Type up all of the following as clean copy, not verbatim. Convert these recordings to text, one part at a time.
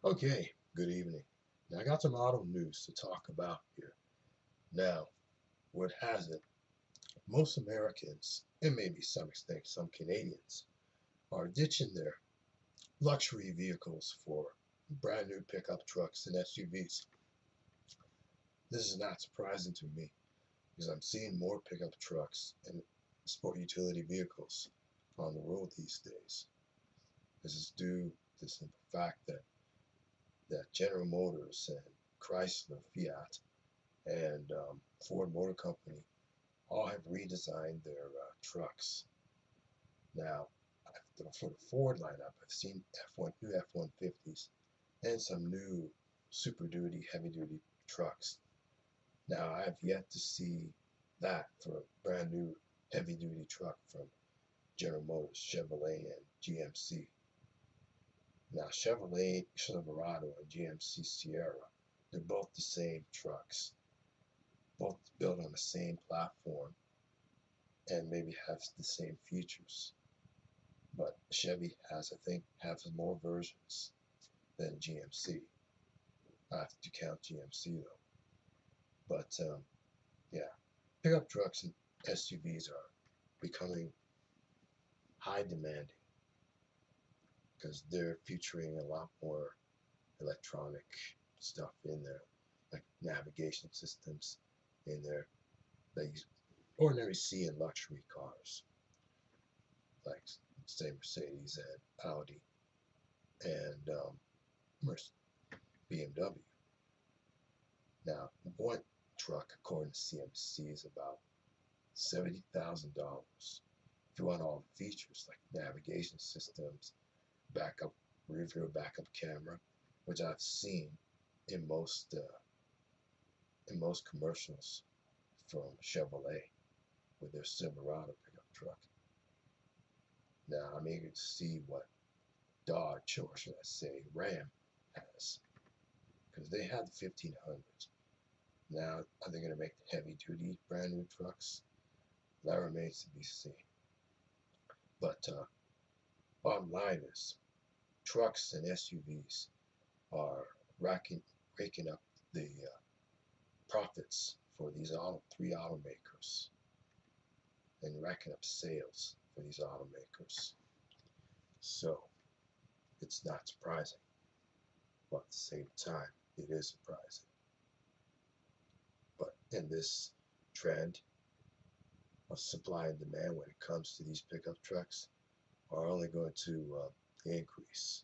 Okay, good evening. Now, I got some auto news to talk about here. Now, what has it? Most Americans, and maybe some extent some Canadians, are ditching their luxury vehicles for brand new pickup trucks and SUVs. This is not surprising to me because I'm seeing more pickup trucks and sport utility vehicles on the road these days. This is due to the simple fact that General Motors and Chrysler, Fiat, and Ford Motor Company all have redesigned their trucks. Now, for the Ford lineup, I've seen new F-150s and some new Super Duty, heavy duty trucks. Now, I have yet to see that for a brand new heavy duty truck from General Motors, Chevrolet, and GMC. Now, Chevrolet Silverado and GMC Sierra, they're both the same trucks, both built on the same platform and maybe have the same features. But Chevy has, I think, has more versions than GMC. I have to count GMC though. But yeah, pickup trucks and SUVs are becoming high demanding because they're featuring a lot more electronic stuff in there, like navigation systems in there that you ordinarily see in luxury cars, like say Mercedes and Audi and BMW. Now, one truck, according to CMC, is about $70,000. If you want all the features like navigation systems, backup, rear view backup camera, which I've seen in most commercials from Chevrolet with their Silverado pickup truck. Now, I'm eager to see what Dodge, or should I say Ram, has, because they had the 1500s. Now, are they going to make the heavy duty brand new trucks? That remains to be seen. But bottom line is, trucks and SUVs are raking up the profits for these three automakers and racking up sales for these automakers. So it's not surprising, but at the same time, it is surprising. But in this trend of supply and demand when it comes to these pickup trucks are only going to increase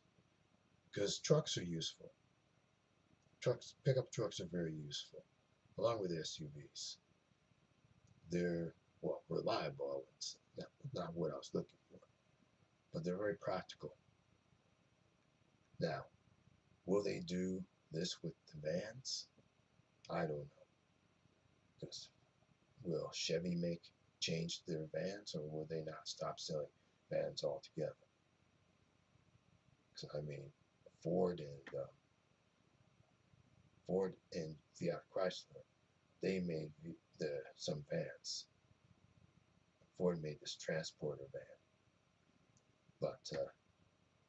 because trucks are useful. Pickup trucks are very useful, along with SUVs. They're, well, reliable, it's not what I was looking for, but they're very practical. Now, will they do this with the vans? I don't know. Because will Chevy change their vans, or will they not stop selling vans altogether? Because I mean, Ford and Ford and Fiat Chrysler, they made some vans. Ford made this transporter van, but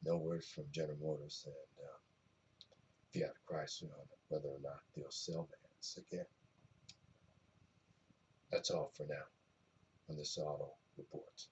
no word from General Motors and Fiat Chrysler on whether or not they'll sell vans again. That's all for now on this auto report.